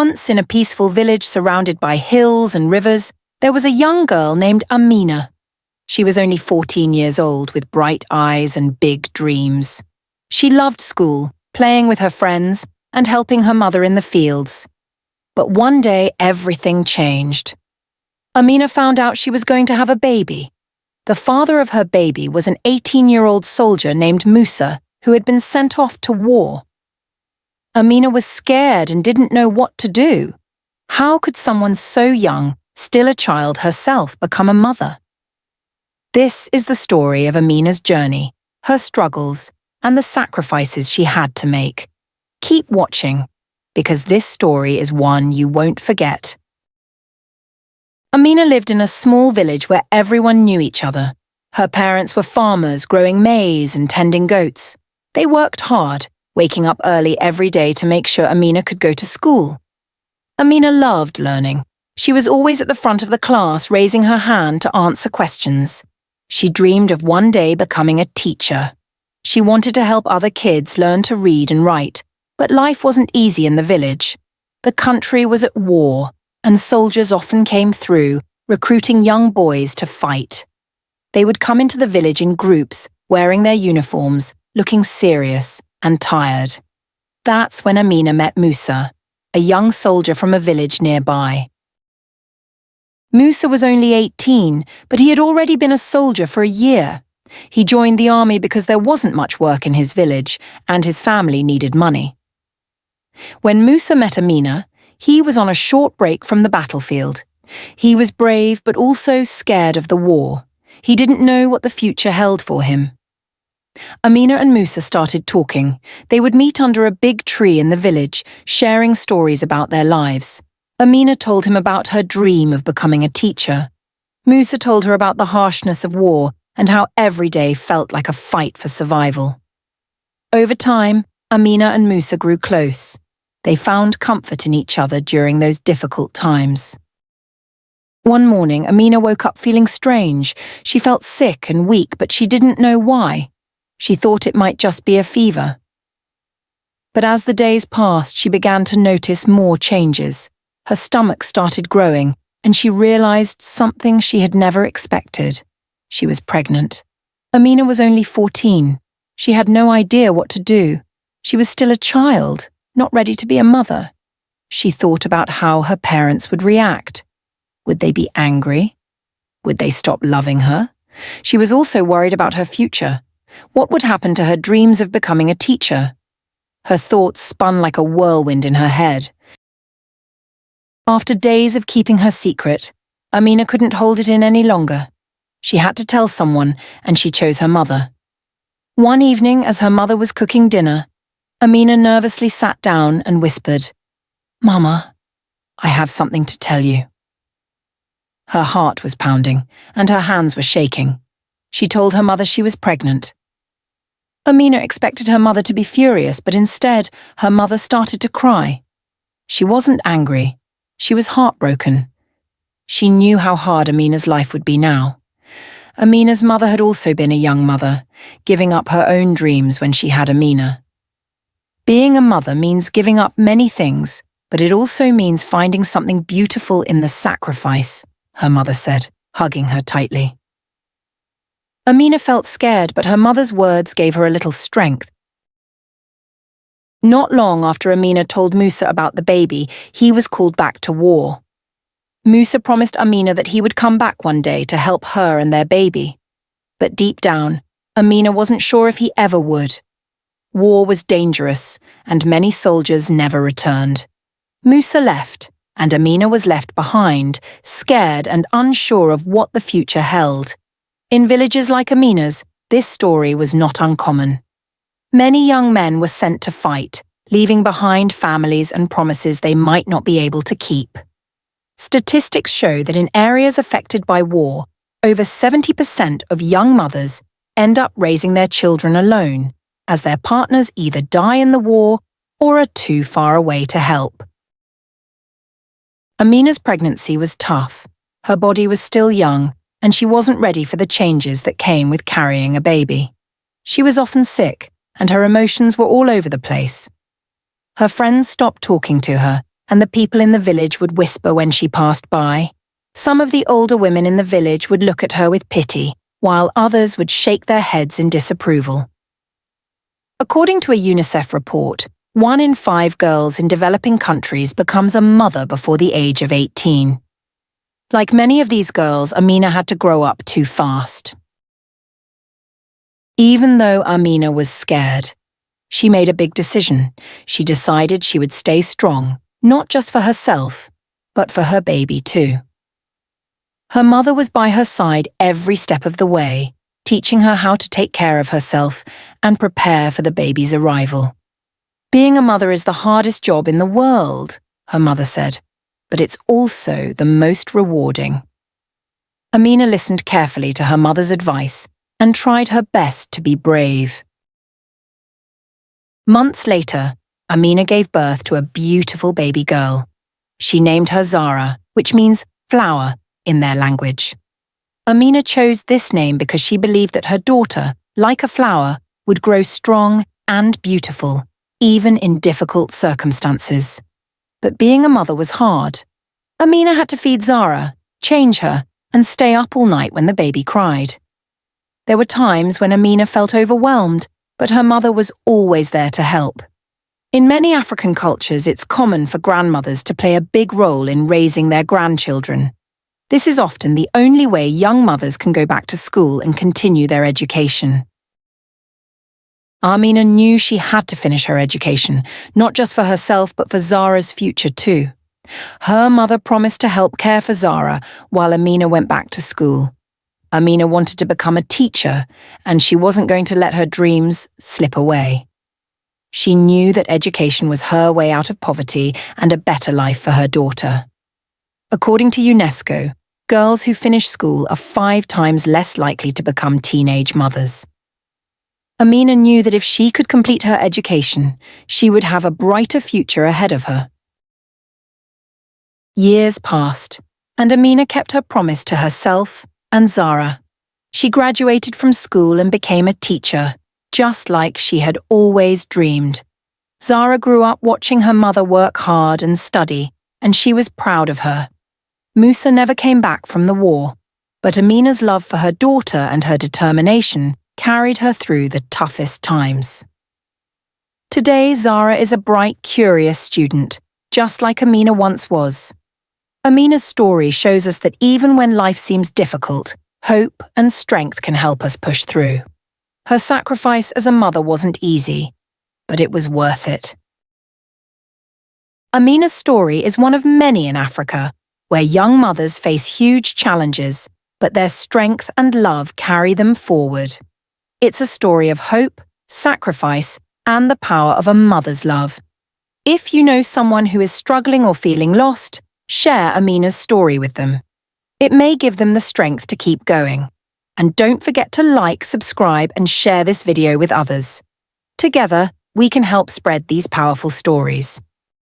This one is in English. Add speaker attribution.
Speaker 1: Once, in a peaceful village surrounded by hills and rivers, there was a young girl named Amina. She was only 14 years old, with bright eyes and big dreams. She loved school, playing with her friends, and helping her mother in the fields. But one day, everything changed. Amina found out she was going to have a baby. The father of her baby was an 18-year-old soldier named Musa, who had been sent off to war. Amina was scared and didn't know what to do. How could someone so young, still a child herself, become a mother? This is the story of Amina's journey, her struggles, and the sacrifices she had to make. Keep watching, because this story is one you won't forget. Amina lived in a small village where everyone knew each other. Her parents were farmers growing maize and tending goats. They worked hard, waking up early every day to make sure Amina could go to school. Amina loved learning. She was always at the front of the class, raising her hand to answer questions. She dreamed of one day becoming a teacher. She wanted to help other kids learn to read and write, but life wasn't easy in the village. The country was at war, and soldiers often came through, recruiting young boys to fight. They would come into the village in groups, wearing their uniforms, looking serious and tired. That's when Amina met Musa, a young soldier from a village nearby. Musa was only 18, but he had already been a soldier for a year. He joined the army because there wasn't much work in his village, and his family needed money. When Musa met Amina, he was on a short break from the battlefield. He was brave but also scared of the war. He didn't know what the future held for him. Amina and Musa started talking. They would meet under a big tree in the village, sharing stories about their lives. Amina told him about her dream of becoming a teacher. Musa told her about the harshness of war and how every day felt like a fight for survival. Over time, Amina and Musa grew close. They found comfort in each other during those difficult times. One morning, Amina woke up feeling strange. She felt sick and weak, but she didn't know why. She thought it might just be a fever. But as the days passed, she began to notice more changes. Her stomach started growing, and she realized something she had never expected. She was pregnant. Amina was only 14. She had no idea what to do. She was still a child, not ready to be a mother. She thought about how her parents would react. Would they be angry? Would they stop loving her? She was also worried about her future. What would happen to her dreams of becoming a teacher? Her thoughts spun like a whirlwind in her head. After days of keeping her secret, Amina couldn't hold it in any longer. She had to tell someone, and she chose her mother. One evening, as her mother was cooking dinner, Amina nervously sat down and whispered, "Mama, I have something to tell you." Her heart was pounding, and her hands were shaking. She told her mother she was pregnant. Amina expected her mother to be furious, but instead, her mother started to cry. She wasn't angry. She was heartbroken. She knew how hard Amina's life would be now. Amina's mother had also been a young mother, giving up her own dreams when she had Amina. Being a mother means giving up many things, but it also means finding something beautiful in the sacrifice, her mother said, hugging her tightly. Amina felt scared, but her mother's words gave her a little strength. Not long after Amina told Musa about the baby, he was called back to war. Musa promised Amina that he would come back one day to help her and their baby. But deep down, Amina wasn't sure if he ever would. War was dangerous, and many soldiers never returned. Musa left, and Amina was left behind, scared and unsure of what the future held. In villages like Amina's, this story was not uncommon. Many young men were sent to fight, leaving behind families and promises they might not be able to keep. Statistics show that in areas affected by war, over 70% of young mothers end up raising their children alone, as their partners either die in the war or are too far away to help. Amina's pregnancy was tough. Her body was still young, and she wasn't ready for the changes that came with carrying a baby. She was often sick, and her emotions were all over the place. Her friends stopped talking to her, and the people in the village would whisper when she passed by. Some of the older women in the village would look at her with pity, while others would shake their heads in disapproval. According to a UNICEF report, 1 in 5 girls in developing countries becomes a mother before the age of 18. Like many of these girls, Amina had to grow up too fast. Even though Amina was scared, she made a big decision. She decided she would stay strong, not just for herself, but for her baby too. Her mother was by her side every step of the way, teaching her how to take care of herself and prepare for the baby's arrival. Being a mother is the hardest job in the world, her mother said, but it's also the most rewarding. Amina listened carefully to her mother's advice and tried her best to be brave. Months later, Amina gave birth to a beautiful baby girl. She named her Zara, which means flower in their language. Amina chose this name because she believed that her daughter, like a flower, would grow strong and beautiful, even in difficult circumstances. But being a mother was hard. Amina had to feed Zara, change her, and stay up all night when the baby cried. There were times when Amina felt overwhelmed, but her mother was always there to help. In many African cultures, it's common for grandmothers to play a big role in raising their grandchildren. This is often the only way young mothers can go back to school and continue their education. Amina knew she had to finish her education, not just for herself but for Zara's future too. Her mother promised to help care for Zara while Amina went back to school. Amina wanted to become a teacher, and she wasn't going to let her dreams slip away. She knew that education was her way out of poverty and a better life for her daughter. According to UNESCO, girls who finish school are 5 times less likely to become teenage mothers. Amina knew that if she could complete her education, she would have a brighter future ahead of her. Years passed, and Amina kept her promise to herself and Zara. She graduated from school and became a teacher, just like she had always dreamed. Zara grew up watching her mother work hard and study, and she was proud of her. Musa never came back from the war, but Amina's love for her daughter and her determination carried her through the toughest times. Today, Zara is a bright, curious student, just like Amina once was. Amina's story shows us that even when life seems difficult, hope and strength can help us push through. Her sacrifice as a mother wasn't easy, but it was worth it. Amina's story is one of many in Africa, where young mothers face huge challenges, but their strength and love carry them forward. It's a story of hope, sacrifice, and the power of a mother's love. If you know someone who is struggling or feeling lost, share Amina's story with them. It may give them the strength to keep going. And don't forget to like, subscribe, and share this video with others. Together, we can help spread these powerful stories.